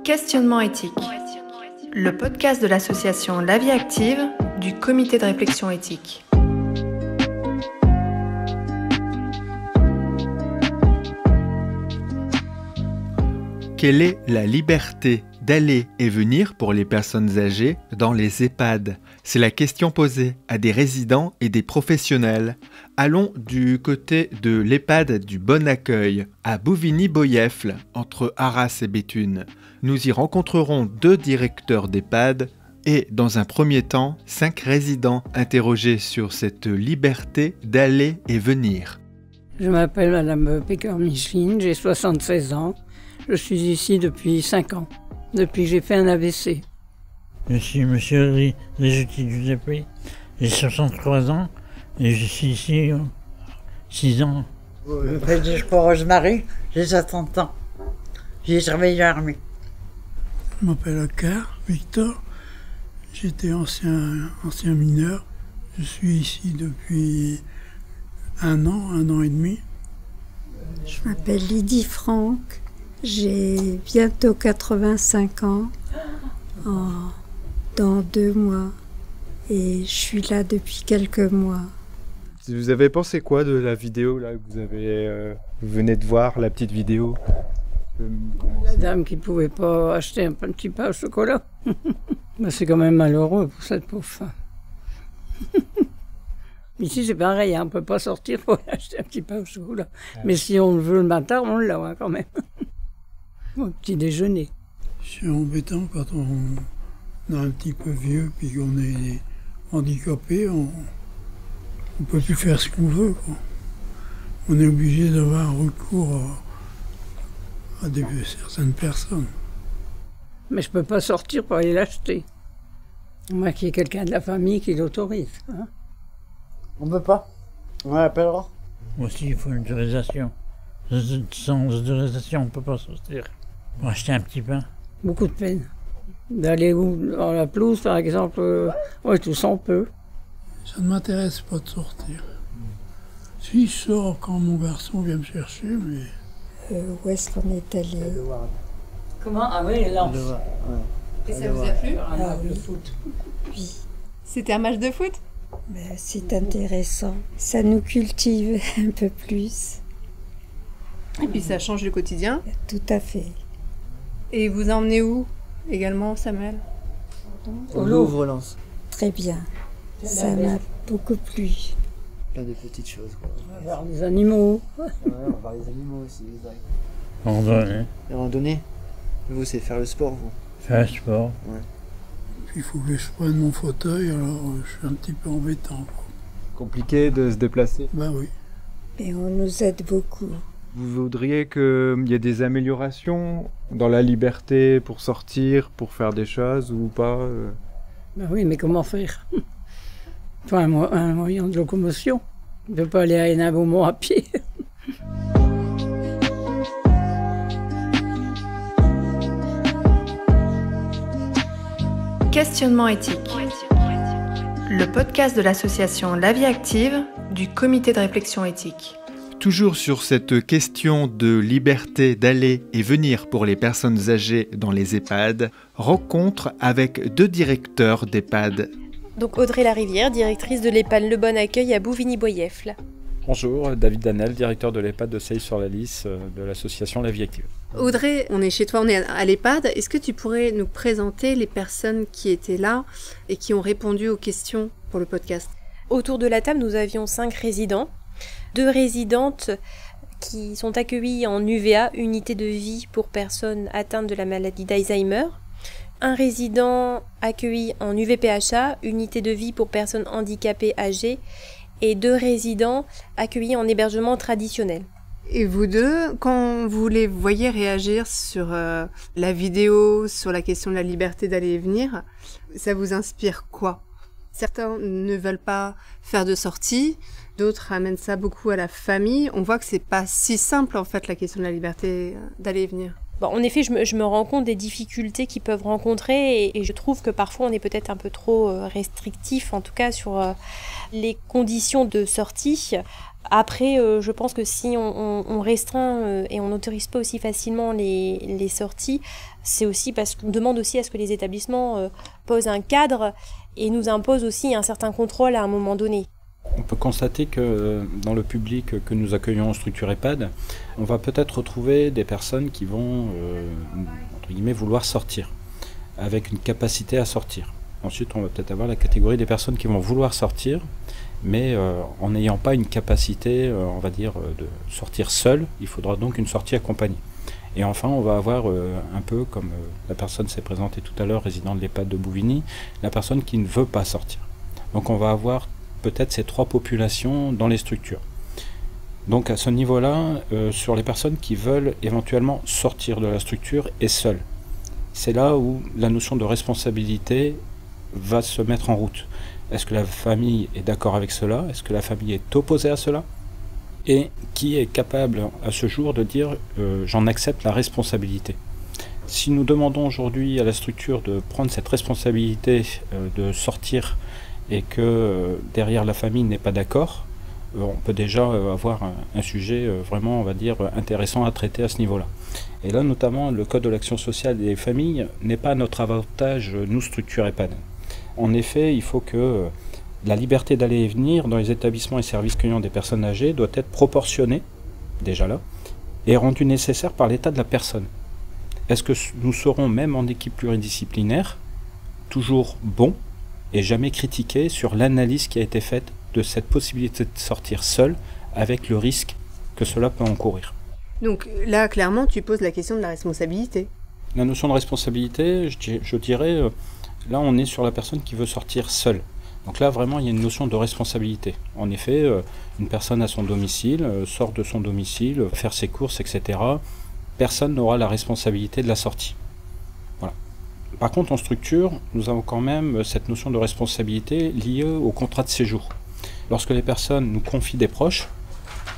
Questionnement éthique, le podcast de l'association La Vie Active du comité de réflexion éthique. Quelle est la liberté d'aller et venir pour les personnes âgées dans les EHPAD? C'est la question posée à des résidents et des professionnels. Allons du côté de l'EHPAD du Bon Accueil, à Bouvigny-Boyeffle, entre Arras et Béthune. Nous y rencontrerons 2 directeurs d'EHPAD et, dans un premier temps, 5 résidents interrogés sur cette liberté d'aller et venir. Je m'appelle Madame Pécor-Micheline, j'ai 76 ans. Je suis ici depuis 5 ans, depuis que j'ai fait un AVC. Je suis monsieur Rijuti Giuseppe, j'ai 63 ans et je suis ici 6 ans. Je crois Rosemary, j'ai 60 ans. J'ai travaillé à l'armée. Je m'appelle Akar, Victor. J'étais ancien mineur. Je suis ici depuis 1 an et demi. Je m'appelle Lydie Franck. J'ai bientôt 85 ans, dans 2 mois, et je suis là depuis quelques mois. Vous avez pensé quoi de la vidéo là que vous venez de voir, la petite vidéo? La dame qui ne pouvait pas acheter un petit pain au chocolat. Ben, c'est quand même malheureux pour cette pauvre femme. Ici c'est pareil, on ne peut pas sortir pour acheter un petit pain au chocolat. Mais si on le veut le matin, on l'a quand même. Au petit déjeuner. C'est embêtant quand on est un petit peu vieux puis qu'on est handicapé, on ne peut plus faire ce qu'on veut, quoi. On est obligé d'avoir recours à certaines personnes. Mais je ne peux pas sortir pour aller l'acheter. Moi qu'il y ait quelqu'un de la famille qui l'autorise. Hein. On ne peut pas. On l'appellera. Aussi, il faut une autorisation. Sans autorisation, on ne peut pas sortir. Pour acheter un petit pain. Beaucoup de peine. D'aller dans la pelouse, par exemple, tout ça on peut. Ça ne m'intéresse pas de sortir. Si je sors quand mon garçon vient me chercher, mais... Où est-ce qu'on est allé? Comment? Ah oui, là. Et ça vous a plu? Un match de oui. foot. Oui, C'était un match de foot? mais c'est intéressant. Ça nous cultive un peu plus. Et puis ça change le quotidien. Tout à fait. Et vous emmenez où également, Samuel? Au Louvre-Lens. Très bien. Ça m'a beaucoup plu. Plein de petites choses, quoi. On va voir les animaux. Ouais, on va voir les animaux aussi. Randonnée, Les randonnées. Vous, c'est faire le sport, vous. faire le sport. Puis il faut que je prenne mon fauteuil, alors je suis un petit peu embêtant, quoi. Compliqué de se déplacer. Ben oui. Mais on nous aide beaucoup. Vous voudriez qu'il y ait des améliorations dans la liberté pour sortir, pour faire des choses ou pas Ben oui, mais comment faire? Faut un moyen de locomotion. On ne peut pas aller à Hénin-Beaumont à pied. Questionnement éthique, le podcast de l'association La Vie Active du comité de réflexion éthique. Toujours sur cette question de liberté d'aller et venir pour les personnes âgées dans les EHPAD, rencontre avec 2 directeurs d'EHPAD. Donc Audrey Larivière, directrice de l'EHPAD Le Bon Accueil à Bouvigny-Boyeffle. Bonjour, David Danel, directeur de l'EHPAD de Seille-sur-la-Lys de l'association La Vie Active. Audrey, on est chez toi, on est à l'EHPAD. Est-ce que tu pourrais nous présenter les personnes qui étaient là et qui ont répondu aux questions pour le podcast? Autour de la table, nous avions 5 résidents. 2 résidentes qui sont accueillies en UVA, unité de vie pour personnes atteintes de la maladie d'Alzheimer. Un résident accueilli en UVPHA, unité de vie pour personnes handicapées âgées. Et 2 résidents accueillis en hébergement traditionnel. Et vous 2, quand vous les voyez réagir sur la vidéo, sur la question de la liberté d'aller et venir, ça vous inspire quoi? Certains ne veulent pas faire de sortie, d'autres ramènent ça beaucoup à la famille. On voit que c'est pas si simple en fait la question de la liberté d'aller et venir. Bon, en effet, je me rends compte des difficultés qu'ils peuvent rencontrer et je trouve que parfois on est peut-être un peu trop restrictif, en tout cas sur les conditions de sortie. Après, je pense que si on restreint et on n'autorise pas aussi facilement les sorties, c'est aussi parce qu'on demande aussi à ce que les établissements posent un cadre et nous imposent aussi un certain contrôle à un moment donné. On peut constater que dans le public que nous accueillons en structure EHPAD, on va peut-être retrouver des personnes qui vont, entre guillemets, vouloir sortir, avec une capacité à sortir. Ensuite, on va peut-être avoir la catégorie des personnes qui vont vouloir sortir, mais en n'ayant pas une capacité, on va dire, de sortir seul, il faudra donc une sortie accompagnée. Et enfin, on va avoir un peu, comme la personne s'est présentée tout à l'heure, résident de l'EHPAD de Bouvigny, la personne qui ne veut pas sortir. Donc on va avoir peut-être ces trois populations dans les structures. Donc à ce niveau-là, sur les personnes qui veulent éventuellement sortir de la structure et seules, c'est là où la notion de responsabilité va se mettre en route. Est-ce que la famille est d'accord avec cela? Est-ce que la famille est opposée à cela? Et qui est capable à ce jour de dire j'en accepte la responsabilité? Si nous demandons aujourd'hui à la structure de prendre cette responsabilité de sortir et que derrière la famille n'est pas d'accord, on peut déjà avoir un sujet vraiment, on va dire, intéressant à traiter à ce niveau-là. Et là, notamment, le Code de l'action sociale des familles n'est pas à notre avantage, nous, structure EHPAD. En effet, il faut que la liberté d'aller et venir dans les établissements et services accueillant des personnes âgées doit être proportionnée, déjà là, et rendue nécessaire par l'état de la personne. Est-ce que nous serons, même en équipe pluridisciplinaire, toujours bons et jamais critiqués sur l'analyse qui a été faite de cette possibilité de sortir seul avec le risque que cela peut encourir? Donc là, clairement, tu poses la question de la responsabilité. La notion de responsabilité, je dirais, là on est sur la personne qui veut sortir seule. Donc là vraiment il y a une notion de responsabilité. En effet, une personne à son domicile, sort de son domicile, faire ses courses, etc. Personne n'aura la responsabilité de la sortie. Voilà. Par contre en structure, nous avons quand même cette notion de responsabilité liée au contrat de séjour. Lorsque les personnes nous confient des proches,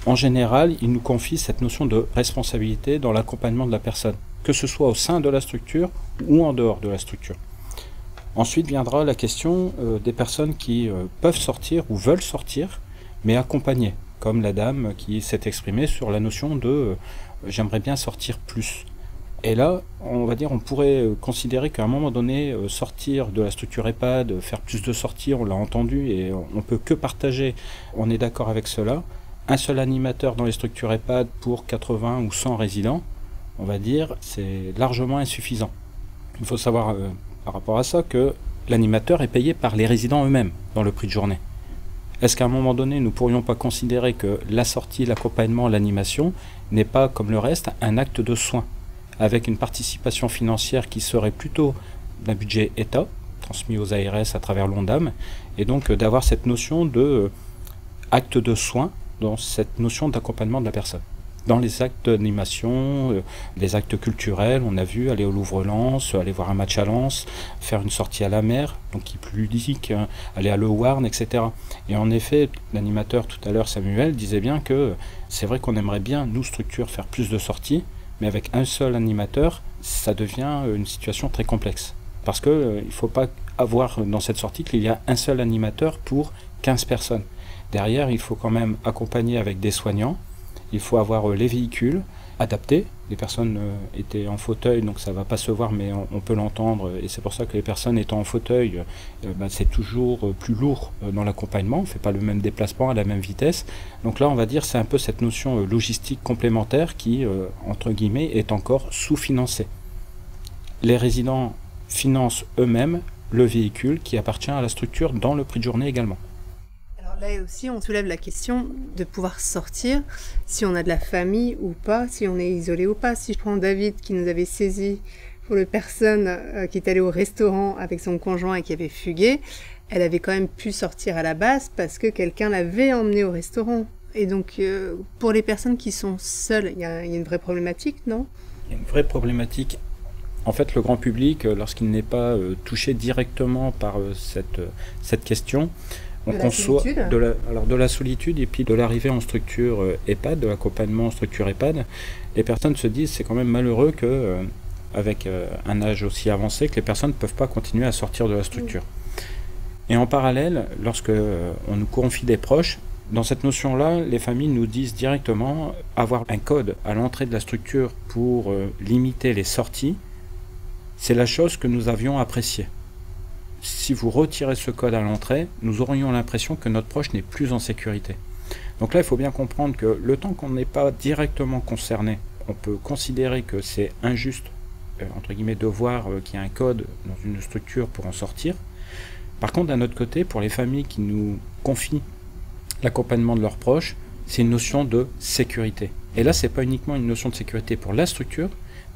en général, ils nous confient cette notion de responsabilité dans l'accompagnement de la personne, que ce soit au sein de la structure ou en dehors de la structure. Ensuite viendra la question des personnes qui peuvent sortir ou veulent sortir, mais accompagnées, comme la dame qui s'est exprimée sur la notion de j'aimerais bien sortir plus. Et là, on va dire, on pourrait considérer qu'à un moment donné, sortir de la structure EHPAD, faire plus de sorties, on l'a entendu et on peut que partager, on est d'accord avec cela. Un seul animateur dans les structures EHPAD pour 80 ou 100 résidents, on va dire, c'est largement insuffisant. Il faut savoir par rapport à ça que l'animateur est payé par les résidents eux-mêmes dans le prix de journée. Est-ce qu'à un moment donné, nous ne pourrions pas considérer que la sortie, l'accompagnement, l'animation n'est pas, comme le reste, un acte de soin, avec une participation financière qui serait plutôt d'un budget État, transmis aux ARS à travers l'ONDAM, et donc d'avoir cette notion de acte de soin dans cette notion d'accompagnement de la personne. Dans les actes d'animation, les actes culturels, on a vu aller au Louvre-Lens, aller voir un match à Lens, faire une sortie à la mer, donc qui est plus ludique, aller à Le Warn, etc. Et en effet, l'animateur tout à l'heure, Samuel, disait bien que c'est vrai qu'on aimerait bien, nous, structure, faire plus de sorties, mais avec un seul animateur, ça devient une situation très complexe. Parce qu'il ne faut pas avoir dans cette sortie qu'il y a un seul animateur pour 15 personnes. Derrière, il faut quand même accompagner avec des soignants. Il faut avoir les véhicules adaptés. Les personnes étaient en fauteuil, donc ça ne va pas se voir, mais on peut l'entendre. Et c'est pour ça que les personnes étant en fauteuil, c'est toujours plus lourd dans l'accompagnement. On ne fait pas le même déplacement à la même vitesse. Donc là, on va dire c'est un peu cette notion logistique complémentaire qui, entre guillemets, est encore sous-financée. Les résidents financent eux-mêmes le véhicule qui appartient à la structure dans le prix de journée également. Là aussi, on soulève la question de pouvoir sortir, si on a de la famille ou pas, si on est isolé ou pas. Si je prends David qui nous avait saisi pour une personne qui est allée au restaurant avec son conjoint et qui avait fugué, elle avait quand même pu sortir à la base parce que quelqu'un l'avait emmenée au restaurant. Et donc, pour les personnes qui sont seules, il y a une vraie problématique, non? Il y a une vraie problématique. En fait, le grand public, lorsqu'il n'est pas touché directement par cette question, on conçoit de la solitude et puis de l'arrivée en structure EHPAD, de l'accompagnement en structure EHPAD, les personnes se disent c'est quand même malheureux que avec un âge aussi avancé que les personnes ne peuvent pas continuer à sortir de la structure. Et en parallèle, lorsque on nous confie des proches, Dans cette notion-là, les familles nous disent directement avoir un code à l'entrée de la structure pour limiter les sorties, c'est la chose que nous avions appréciée. Si vous retirez ce code à l'entrée, nous aurions l'impression que notre proche n'est plus en sécurité. Donc là, il faut bien comprendre que le temps qu'on n'est pas directement concerné, on peut considérer que c'est injuste, entre guillemets, de voir qu'il y a un code dans une structure pour en sortir. Par contre, d'un autre côté, pour les familles qui nous confient l'accompagnement de leurs proches, c'est une notion de sécurité. Et là, c'est pas uniquement une notion de sécurité pour la structure,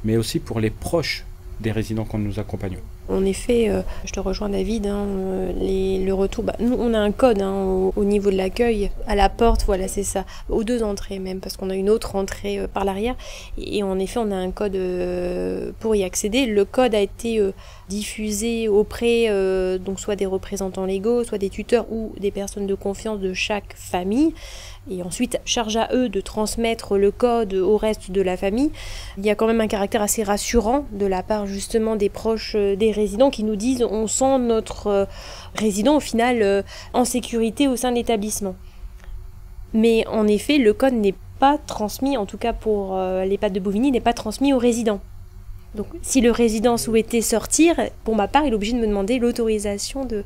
mais aussi pour les proches des résidents que nous accompagnons. En effet, je te rejoins David, le retour, nous on a un code au niveau de l'accueil, à la porte, voilà c'est ça, aux 2 entrées même, parce qu'on a une autre entrée par l'arrière, et en effet on a un code pour y accéder. Le code a été diffusé auprès donc soit des représentants légaux, soit des tuteurs ou des personnes de confiance de chaque famille, et ensuite charge à eux de transmettre le code au reste de la famille. Il y a quand même un caractère assez rassurant de la part justement des proches des résidents qui nous disent on sent notre résident au final en sécurité au sein de l'établissement. Mais en effet, le code n'est pas transmis, en tout cas pour l'EHPAD de Bovigny, n'est pas transmis aux résidents. Donc si le résident souhaitait sortir, pour ma part, il est obligé de me demander l'autorisation de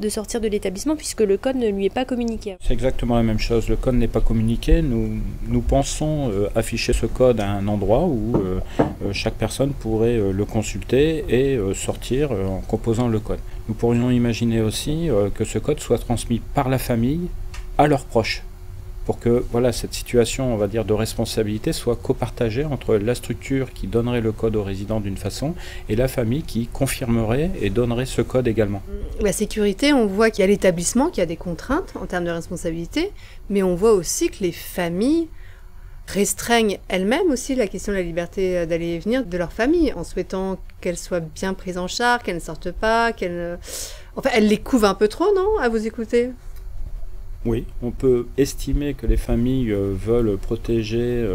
sortir de l'établissement puisque le code ne lui est pas communiqué. C'est exactement la même chose, le code n'est pas communiqué. Nous pensons afficher ce code à un endroit où chaque personne pourrait le consulter et sortir en composant le code. Nous pourrions imaginer aussi que ce code soit transmis par la famille à leurs proches, pour que voilà, cette situation, on va dire, de responsabilité soit copartagée entre la structure qui donnerait le code aux résidents d'une façon et la famille qui confirmerait et donnerait ce code également. La sécurité, on voit qu'il y a l'établissement qui a des contraintes en termes de responsabilité, mais on voit aussi que les familles restreignent elles-mêmes aussi la question de la liberté d'aller et venir de leur famille, en souhaitant qu'elles soient bien prises en charge, qu'elles ne sortent pas, Enfin, elles les couvent un peu trop, non, à vous écouter ? Oui, on peut estimer que les familles veulent protéger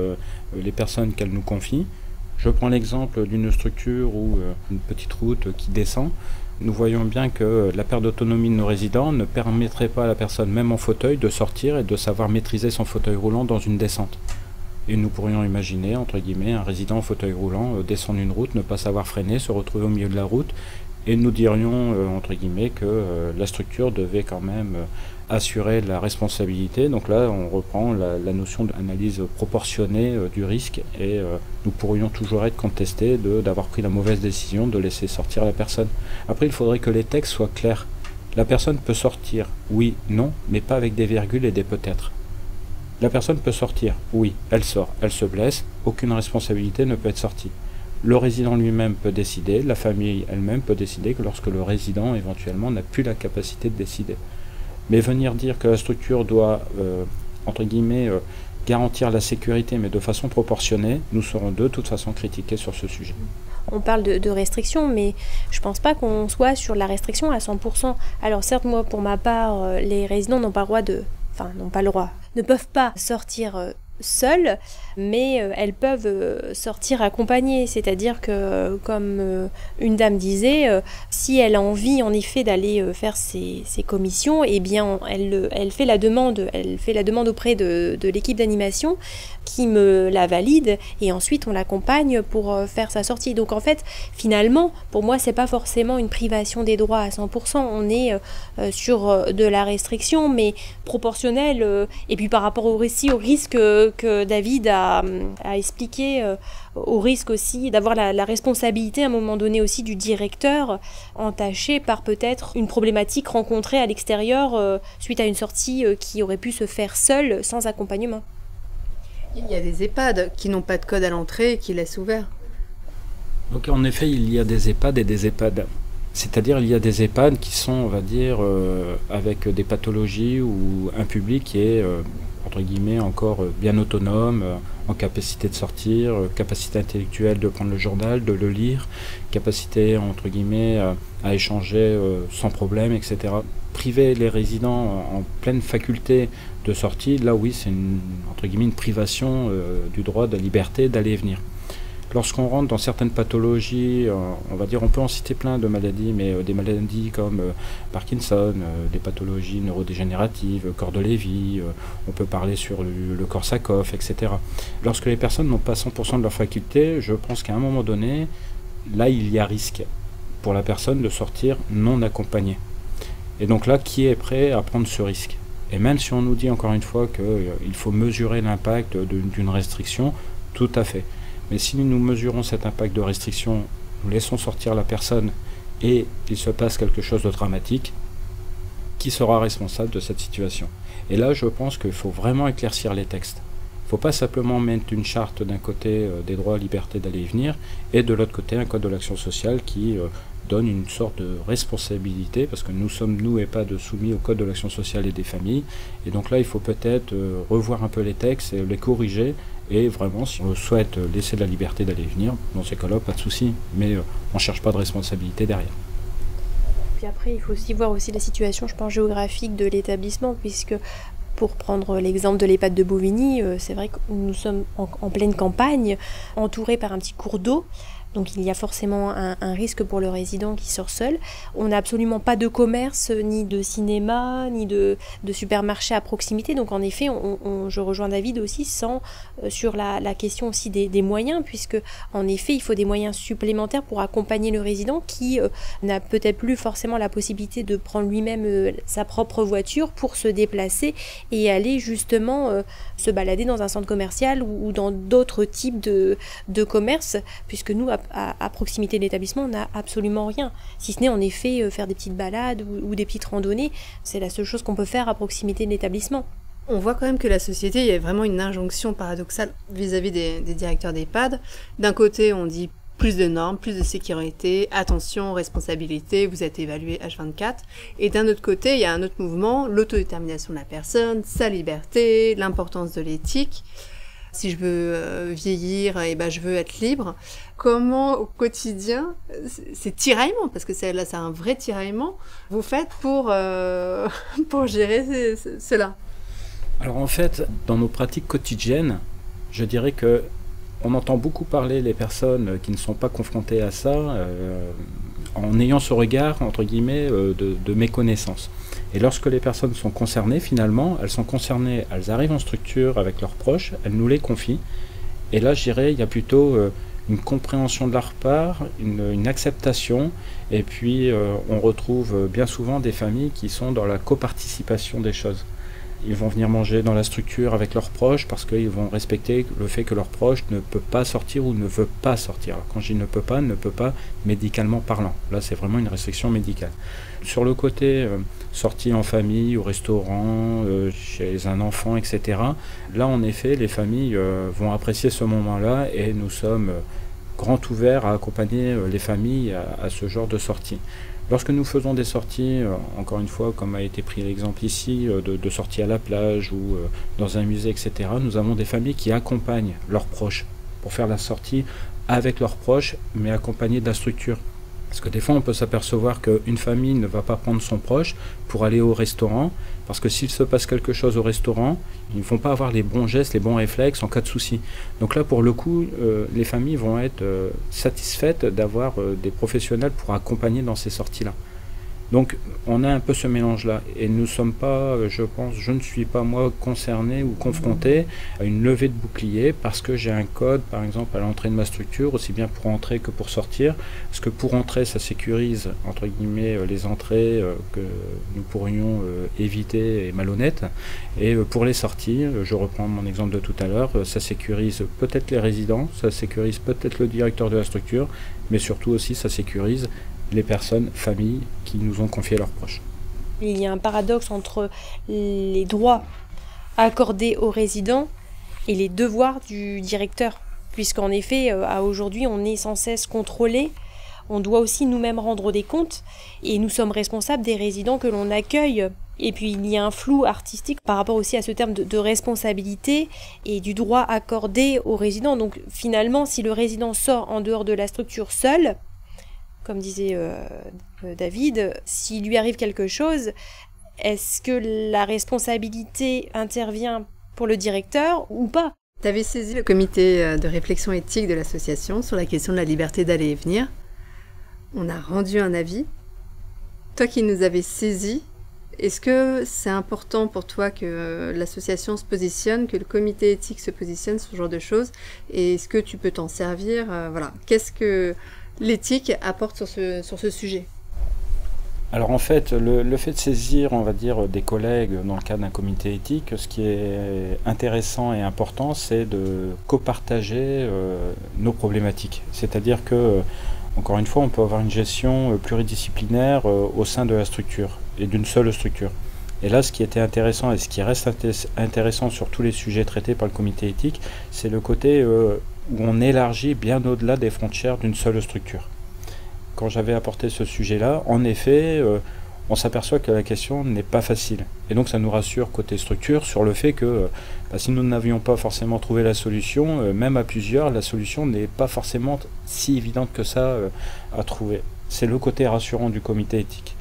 les personnes qu'elles nous confient. Je prends l'exemple d'une structure ou une petite route qui descend. Nous voyons bien que la perte d'autonomie de nos résidents ne permettrait pas à la personne, même en fauteuil, de sortir et de savoir maîtriser son fauteuil roulant dans une descente. Et nous pourrions imaginer, entre guillemets, un résident en fauteuil roulant descendre une route, ne pas savoir freiner, se retrouver au milieu de la route, et nous dirions, entre guillemets, que la structure devait quand même assurer la responsabilité. Donc là, on reprend la notion d'analyse proportionnée du risque, et nous pourrions toujours être contestés d'avoir pris la mauvaise décision de laisser sortir la personne. Après, il faudrait que les textes soient clairs. La personne peut sortir, oui, non, mais pas avec des virgules et des peut-être. La personne peut sortir, oui, elle sort, elle se blesse, aucune responsabilité ne peut être sortie. Le résident lui-même peut décider, la famille elle-même peut décider que lorsque le résident éventuellement n'a plus la capacité de décider. Mais venir dire que la structure doit, entre guillemets, garantir la sécurité, mais de façon proportionnée, nous serons de toute façon critiqués sur ce sujet. On parle de restriction, mais je pense pas qu'on soit sur la restriction à 100%. Alors certes, moi, pour ma part, les résidents n'ont pas le droit, ne peuvent pas sortir seules, mais elles peuvent sortir accompagnées, c'est-à-dire que, comme une dame disait, si elle a envie en effet d'aller faire ses commissions, eh bien elle fait la demande auprès de l'équipe d'animation qui me la valide, et ensuite on l'accompagne pour faire sa sortie. Donc en fait, finalement, pour moi, c'est pas forcément une privation des droits à 100%, on est sur de la restriction, mais proportionnelle, et puis par rapport au risque que David a expliqué, au risque aussi d'avoir la responsabilité à un moment donné aussi du directeur, entaché par peut-être une problématique rencontrée à l'extérieur suite à une sortie qui aurait pu se faire seule, sans accompagnement. Il y a des EHPAD qui n'ont pas de code à l'entrée et qui laissent ouvert. Donc en effet, il y a des EHPAD et des EHPAD. C'est-à-dire il y a des EHPAD qui sont, on va dire, avec des pathologies ou un public qui est, entre guillemets, encore bien autonome, en capacité de sortir, capacité intellectuelle de prendre le journal, de le lire, capacité, entre guillemets, à échanger sans problème, etc. Priver les résidents en pleine faculté de sortie, là oui, c'est entre guillemets une privation du droit de la liberté d'aller et venir. Lorsqu'on rentre dans certaines pathologies, on va dire, on peut en citer plein de maladies, mais des maladies comme Parkinson, des pathologies neurodégénératives, corps de Lévy, on peut parler sur le Korsakoff, etc. Lorsque les personnes n'ont pas 100% de leurs facultés, je pense qu'à un moment donné, là, il y a risque pour la personne de sortir non accompagnée. Et donc là, qui est prêt à prendre ce risque? Et même si on nous dit encore une fois qu'il faut mesurer l'impact d'une restriction, tout à fait. Mais si nous mesurons cet impact de restriction, nous laissons sortir la personne et il se passe quelque chose de dramatique, qui sera responsable de cette situation? Et là, je pense qu'il faut vraiment éclaircir les textes. Il ne faut pas simplement mettre une charte d'un côté des droits et libertés d'aller et venir, et de l'autre côté un code de l'action sociale qui donne une sorte de responsabilité, parce que nous sommes, nous EHPAD, soumis au code de l'action sociale et des familles. Et donc là, il faut peut-être revoir un peu les textes et les corriger. Et vraiment, si on souhaite laisser de la liberté d'aller et venir, dans ces cas-là, pas de souci. Mais on ne cherche pas de responsabilité derrière. Puis après, il faut aussi voir aussi la situation, je pense, géographique de l'établissement, puisque pour prendre l'exemple de l'EHPAD de Bovigny, c'est vrai que nous sommes en pleine campagne, entourés par un petit cours d'eau. Donc il y a forcément un risque pour le résident qui sort seul. On n'a absolument pas de commerce, ni de cinéma, ni de supermarché à proximité. Donc en effet, je rejoins David aussi sur la question aussi des moyens, puisque en effet, il faut des moyens supplémentaires pour accompagner le résident qui n'a peut-être plus forcément la possibilité de prendre lui-même sa propre voiture pour se déplacer et aller justement se balader dans un centre commercial ou dans d'autres types de commerces, puisque nous, à proximité de l'établissement, on n'a absolument rien. Si ce n'est en effet faire des petites balades ou des petites randonnées, c'est la seule chose qu'on peut faire à proximité de l'établissement. On voit quand même que la société, il y a vraiment une injonction paradoxale vis-à-vis des directeurs d'EHPAD. D'un côté, on dit plus de normes, plus de sécurité, attention, responsabilité, vous êtes évalué H24. Et d'un autre côté, il y a un autre mouvement, l'autodétermination de la personne, sa liberté, l'importance de l'éthique. Si je veux vieillir, je veux être libre. Comment au quotidien, c'est tiraillement, parce que là c'est un vrai tiraillement, vous faites pour gérer cela? Alors en fait, dans nos pratiques quotidiennes, je dirais que on entend beaucoup parler les personnes qui ne sont pas confrontées à ça, en ayant ce regard, entre guillemets, de méconnaissance. Et lorsque les personnes sont concernées, finalement, elles sont concernées, elles arrivent en structure avec leurs proches, elles nous les confient. Et là, je dirais, il y a plutôt une compréhension de leur part, une acceptation. Et puis, on retrouve bien souvent des familles qui sont dans la coparticipation des choses. Ils vont venir manger dans la structure avec leurs proches parce qu'ils vont respecter le fait que leur proche ne peut pas sortir ou ne veut pas sortir. Alors, quand je dis ne peut pas médicalement parlant. Là, c'est vraiment une restriction médicale. Sur le côté sortie en famille, au restaurant, chez un enfant, etc., là, en effet, les familles vont apprécier ce moment-là et nous sommes grand ouverts à accompagner les familles à ce genre de sortie. Lorsque nous faisons des sorties, encore une fois, comme a été pris l'exemple ici, de sorties à la plage ou dans un musée, etc., nous avons des familles qui accompagnent leurs proches pour faire la sortie avec leurs proches, mais accompagnés de la structure. Parce que des fois, on peut s'apercevoir qu'une famille ne va pas prendre son proche pour aller au restaurant, parce que s'il se passe quelque chose au restaurant, ils ne vont pas avoir les bons gestes, les bons réflexes en cas de souci. Donc là, pour le coup, les familles vont être satisfaites d'avoir des professionnels pour accompagner dans ces sorties-là. Donc, on a un peu ce mélange-là. Et nous ne sommes pas, je ne suis pas, moi, concerné ou confronté à une levée de bouclier parce que j'ai un code, par exemple, à l'entrée de ma structure, aussi bien pour entrer que pour sortir. Parce que pour entrer, ça sécurise, entre guillemets, les entrées que nous pourrions éviter et malhonnêtes. Et pour les sorties, je reprends mon exemple de tout à l'heure, ça sécurise peut-être les résidents, ça sécurise peut-être le directeur de la structure, mais surtout aussi, ça sécurise les personnes, familles qui nous ont confié leurs proches. Il y a un paradoxe entre les droits accordés aux résidents et les devoirs du directeur, puisqu'en effet, à aujourd'hui, on est sans cesse contrôlé, on doit aussi nous-mêmes rendre des comptes, et nous sommes responsables des résidents que l'on accueille. Et puis il y a un flou artistique par rapport aussi à ce terme de responsabilité et du droit accordé aux résidents. Donc finalement, si le résident sort en dehors de la structure seul, comme disait David, s'il lui arrive quelque chose, est-ce que la responsabilité intervient pour le directeur ou pas? Tu avais saisi le comité de réflexion éthique de l'association sur la question de la liberté d'aller et venir. On a rendu un avis. Toi qui nous avais saisi, est-ce que c'est important pour toi que l'association se positionne, que le comité éthique se positionne sur ce genre de choses? Et est-ce que tu peux t'en servir? Voilà. Qu'est-ce que l'éthique apporte sur ce sujet? Alors en fait, le fait de saisir, on va dire, des collègues dans le cadre d'un comité éthique, ce qui est intéressant et important, c'est de copartager nos problématiques. C'est-à-dire que, encore une fois, on peut avoir une gestion pluridisciplinaire au sein de la structure et d'une seule structure. Et là, ce qui était intéressant et ce qui reste intéressant sur tous les sujets traités par le comité éthique, c'est le côté où on élargit bien au-delà des frontières d'une seule structure. Quand j'avais apporté ce sujet-là, en effet, on s'aperçoit que la question n'est pas facile. Et donc ça nous rassure côté structure sur le fait que si nous n'avions pas forcément trouvé la solution, même à plusieurs, la solution n'est pas forcément si évidente que ça à trouver. C'est le côté rassurant du comité éthique.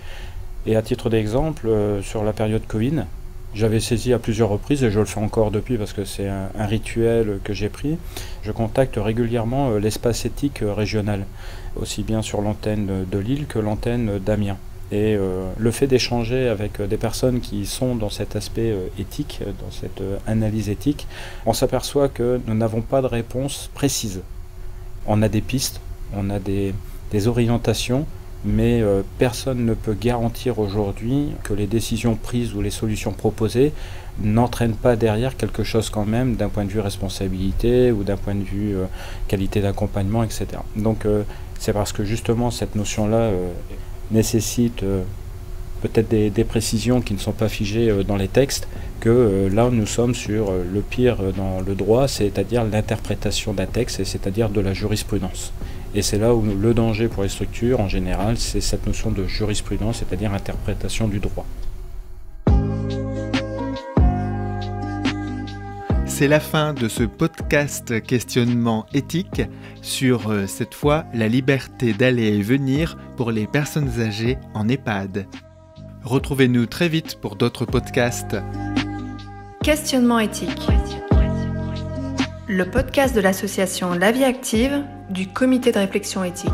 Et à titre d'exemple, sur la période Covid, j'avais saisi à plusieurs reprises, et je le fais encore depuis parce que c'est un rituel que j'ai pris, je contacte régulièrement l'espace éthique régional, aussi bien sur l'antenne de Lille que l'antenne d'Amiens. Et le fait d'échanger avec des personnes qui sont dans cet aspect éthique, dans cette analyse éthique, on s'aperçoit que nous n'avons pas de réponse précise. On a des pistes, on a des orientations, mais personne ne peut garantir aujourd'hui que les décisions prises ou les solutions proposées n'entraînent pas derrière quelque chose quand même d'un point de vue responsabilité ou d'un point de vue qualité d'accompagnement, etc. Donc c'est parce que justement cette notion-là nécessite peut-être des précisions qui ne sont pas figées dans les textes, que là nous sommes sur le pire dans le droit, c'est-à-dire l'interprétation d'un texte, et c'est-à-dire de la jurisprudence. Et c'est là où le danger pour les structures, en général, c'est cette notion de jurisprudence, c'est-à-dire interprétation du droit. C'est la fin de ce podcast questionnement éthique sur, cette fois, la liberté d'aller et venir pour les personnes âgées en EHPAD. Retrouvez-nous très vite pour d'autres podcasts. Questionnement éthique. Le podcast de l'association La Vie Active du comité de réflexion éthique.